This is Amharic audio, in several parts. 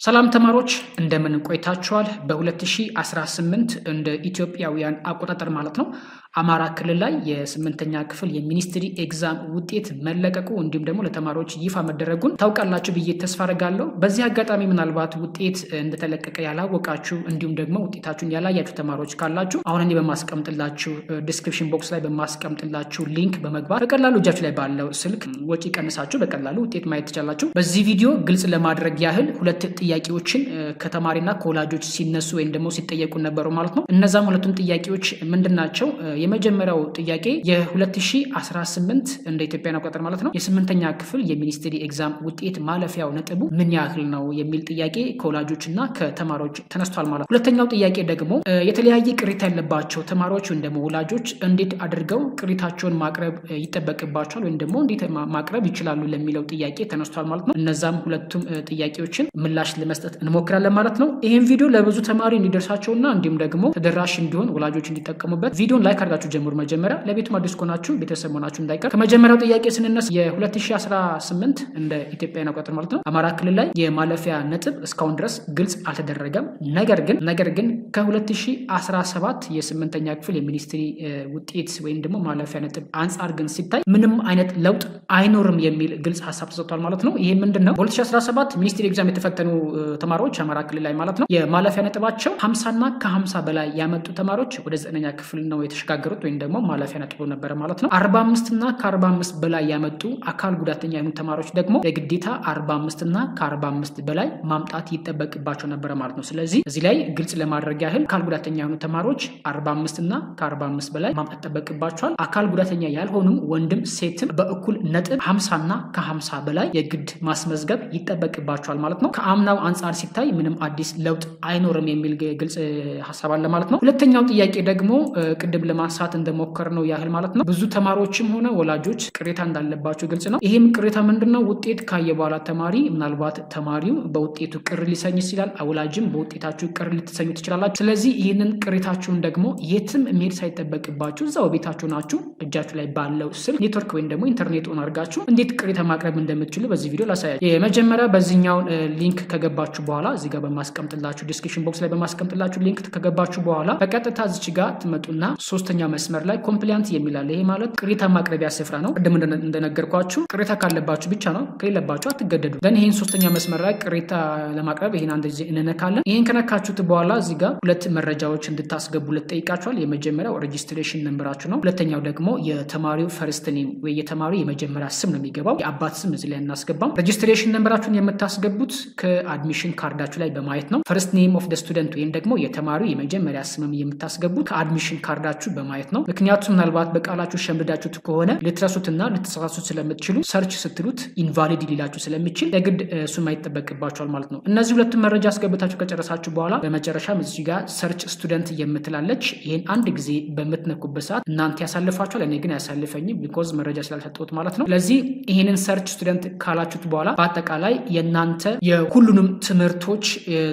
ሰላም ተማሪዎች እንደምን ቆይታችኋል? በ2018 እንደ ኢትዮጵያውያን አቆጣጠር ማለት ነው አማራ ክልል ላይ የ8ኛ ክፍል የሚኒስትሪ ኤግዛም ውጤት መለቀቁ እንዲሁም ደግሞ ለተማሪዎች ይፋ መደረጉን ታውቃላችሁ ብዬ ተስፋ አደርጋለሁ። በዚህ አጋጣሚ ምናልባት ውጤት እንደተለቀቀ ያላወቃችሁ እንዲሁም ደግሞ ውጤታችሁን ያላያችሁ ተማሪዎች ካላችሁ አሁን እኔ በማስቀምጥላችሁ ዲስክሪፕሽን ቦክስ ላይ በማስቀምጥላችሁ ሊንክ በመግባት በቀላሉ እጃችሁ ላይ ባለው ስልክ ወጪ ቀንሳችሁ በቀላሉ ውጤት ማየት ትችላላችሁ። በዚህ ቪዲዮ ግልጽ ለማድረግ ያህል ሁለት ጥያቄዎችን ከተማሪና ከወላጆች ሲነሱ ወይም ደግሞ ሲጠየቁ ነበሩ ማለት ነው። እነዛም ሁለቱም ጥያቄዎች ምንድናቸው? የመጀመሪያው ጥያቄ የ2018 እንደ ኢትዮጵያን አቆጣጠር ማለት ነው የ8ኛ ክፍል የሚኒስትሪ ኤግዛም ውጤት ማለፊያው ነጥቡ ምን ያህል ነው የሚል ጥያቄ ከወላጆችና ከተማሪዎች ተነስቷል ማለት ነው። ሁለተኛው ጥያቄ ደግሞ የተለያየ ቅሬታ ያለባቸው ተማሪዎች ወይም ደግሞ ወላጆች እንዴት አድርገው ቅሬታቸውን ማቅረብ ይጠበቅባቸዋል ወይም ደግሞ እንዴት ማቅረብ ይችላሉ ለሚለው ጥያቄ ተነስቷል ማለት ነው። እነዛም ሁለቱም ጥያቄዎችን ምላሽ ለመስጠት እንሞክራለን ማለት ነው። ይህን ቪዲዮ ለብዙ ተማሪ እንዲደርሳቸውና እንዲሁም ደግሞ ተደራሽ እንዲሆን ወላጆች እንዲጠቀሙበት ቪዲዮን ላይክ አድርጋችሁ ጀምሩ። መጀመሪያ ለቤቱ አዲስ ከሆናችሁ ቤተሰብ ሆናችሁ እንዳይቀር። ከመጀመሪያው ጥያቄ ስንነሳ የ2018 እንደ ኢትዮጵያን አቆጣጠር ማለት ነው አማራ ክልል ላይ የማለፊያ ነጥብ እስካሁን ድረስ ግልጽ አልተደረገም። ነገር ግን ከ2017 የ8ኛ ክፍል የሚኒስትሪ ውጤት ወይም ደግሞ ማለፊያ ነጥብ አንጻር ግን ሲታይ ምንም አይነት ለውጥ አይኖርም የሚል ግልጽ ሀሳብ ተሰጥቷል ማለት ነው። ይሄ ምንድነው? በ2017 ሚኒስትሪ ኤግዛም የተፈተኑ ተማሪዎች አማራ ክልል ላይ ማለት ነው የማለፊያ ነጥባቸው 50 እና ከ50 በላይ ያመጡ ተማሪዎች ወደ 9ኛ ክፍል ነው የተሸጋገሩት ወይም ደግሞ ማለፊያ ነጥቡ ነበረ ማለት ነው። 45 እና ከ45 በላይ ያመጡ አካል ጉዳተኛ የሆኑ ተማሪዎች ደግሞ የግዴታ 45 እና ከ45 በላይ ማምጣት ይጠበቅባቸው ነበረ ማለት ነው። ስለዚህ እዚህ ላይ ግልጽ ለማድረግ ያህል አካል ጉዳተኛ የሆኑ ተማሪዎች 45 እና ከ45 በላይ ማምጣት ይጠበቅባቸዋል። አካል ጉዳተኛ ያልሆኑም ወንድም ሴትም በእኩል ነጥብ 50 እና ከ50 በላይ የግድ ማስመዝገብ ይጠበቅባቸዋል ማለት ነው። ከአምናው አንጻር ሲታይ ምንም አዲስ ለውጥ አይኖርም የሚል ግልጽ ሀሳብ አለ ማለት ነው። ሁለተኛው ጥያቄ ደግሞ ቅድም ለማንሳት እንደሞከርነው ያህል ማለት ነው ብዙ ተማሪዎችም ሆነ ወላጆች ቅሬታ እንዳለባቸው ግልጽ ነው። ይህም ቅሬታ ምንድነው? ውጤት ካየ በኋላ ተማሪ ምናልባት ተማሪው በውጤቱ ቅር ሊሰኝ ይችላል፣ ወላጅም በውጤታችሁ ቅር ልትሰኙ ትችላላችሁ። ስለዚህ ይህንን ቅሬታችሁን ደግሞ የትም መሄድ ሳይጠበቅባችሁ እዛው ቤታችሁ ናችሁ እጃችሁ ላይ ባለው ስልክ ኔትወርክ ወይም ደግሞ ኢንተርኔት ኦን አድርጋችሁ እንዴት ቅሬታ ማቅረብ እንደምትችሉ በዚህ ቪዲዮ ላሳያችሁ። የመጀመሪያ በዚህኛው ሊንክ ከገባችሁ በኋላ እዚህ ጋር በማስቀምጥላችሁ ዲስክሪፕሽን ቦክስ ላይ በማስቀምጥላችሁ ሊንክ ከገባችሁ በኋላ በቀጥታ እዚች ጋር ትመጡና ሶስተኛ መስመር ላይ ኮምፕሊያንት የሚላል። ይሄ ማለት ቅሬታ ማቅረቢያ ስፍራ ነው። ቅድም እንደነገርኳችሁ ቅሬታ ካለባችሁ ብቻ ነው፣ ከሌለባችሁ አትገደዱ። ይህን ሶስተኛ መስመር ላይ ቅሬታ ለማቅረብ ይሄን አንድ ጊዜ እንነካለን። ይሄን ከነካችሁት በኋላ እዚህ ጋር ሁለት መረጃዎች እንድታስገቡ ልትጠይቃችኋል። የመጀመሪያው ሬጂስትሬሽን ነምበራችሁ ነው። ሁለተኛው ደግሞ የተማሪው ፈርስት ኔም ወይ የተማሪው የመጀመሪያ ስም ነው የሚገባው። የአባት ስም እዚህ ላይ እናስገባም። ሬጂስትሬሽን ነምበራችሁን የምታስገቡት ከአድሚሽን ካርዳችሁ ላይ በማየት ነው። ፈርስት ኔም ኦፍ ስቱደንት ወይም ደግሞ የተማሪው የመጀመሪያ ስምም የምታስገቡት ከአድሚሽን ካርዳችሁ በማየት ነው። ምክንያቱም ምናልባት በቃላችሁ ሸምድዳችሁት ከሆነ ልትረሱትና ልትሳሳቱት ስለምትችሉ ሰርች ስትሉት ኢንቫሊድ ሊላችሁ ስለሚችል የግድ እሱን ማይጠበቅባችኋል ማለት ነው። እነዚህ ሁለቱም መረጃ አስገብታችሁ ከጨረሳችሁ በኋላ በመጨረሻም እዚህ ጋር ሰርች ስቱደንት የምትላለች። ይህን አንድ ጊዜ በምትነኩበት ሰዓት እናንተ ያሳልፋችኋል፣ እኔ ግን አያሳልፈኝም ቢኮዝ መረጃ ስላልሰጠሁት ማለት ነው። ስለዚህ ይህንን ሰርች ስቱደንት ካላችሁት በኋላ በአጠቃላይ የእናንተ የሁሉንም ትምህርቶች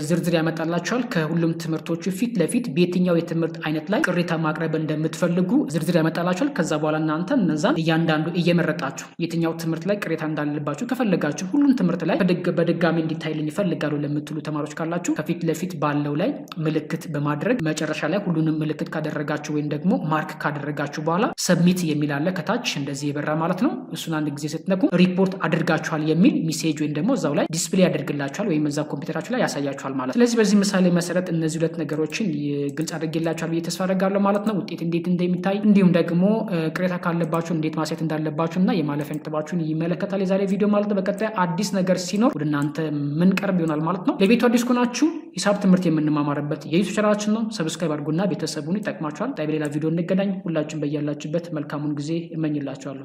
ዝርዝር ያመጣላችኋል። ከሁሉም ትምህርቶቹ ፊት ለፊት በየትኛው የትምህርት አይነት ላይ ቅሬታ ማቅረብ እንደምትፈልጉ ዝርዝር ያመጣላችኋል። ከዛ በኋላ እናንተ እነዛን እያንዳንዱ እየመረጣችሁ የትኛው ትምህርት ላይ ቅሬታ እንዳለባችሁ ከፈለጋችሁ ሁሉም ትምህርት ላይ በድጋሚ እንዲታይልኝ ይፈልጋሉ ለምትሉ ተማሪዎች ካላችሁ ከፊት ለፊት ባለው ላይ ምልክት በማድረግ መጨረሻ ላይ ሁሉንም ምልክት ካደረጋችሁ ወይም ደግሞ ማርክ ካደረጋችሁ በኋላ ሰብሚት የሚል አለ ከታች እንደዚህ የበራ ማለት ነው። እሱን አንድ ጊዜ ስትነኩ ሪፖርት አድርጋችኋል የሚል ሜሴጅ ወይም ደግሞ እዛው ላይ ዲስፕሌይ ያደርግላችኋል ወይም እዛ ኮምፒውተራችሁ ላይ ያሳያችኋል ማለት ነው። ስለዚህ በዚህ ምሳሌ መሰረት እነዚህ ሁለት ነገሮችን ግልጽ አድርጌላችኋል ብዬ ተስፋ አደርጋለሁ ማለት ነው። ውጤት እንዴት እንደሚታይ እንዲሁም ደግሞ ቅሬታ ካለባችሁ እንዴት ማሳየት እንዳለባችሁ እና የማለፊያ ነጥባችሁን ይመለከታል የዛሬ ቪዲዮ ማለት ነው። በቀጣይ አዲስ ነገር ሲኖር ወደ እናንተ ምን ቀርብ ይሆናል ማለት ነው። ለቤቱ አዲስ ከሆናችሁ ሂሳብ ትምህርት የምንማማርበት የዩቲዩብ ቻናላችን ነው። ሰብስክራይብ አድርጉና ቤተሰቡን ይጠቅማችኋል። በሌላ ቪዲዮ እንገናኝ። ሁላችሁም በያላችሁበት መልካሙን ጊዜ እመኝላችኋለሁ።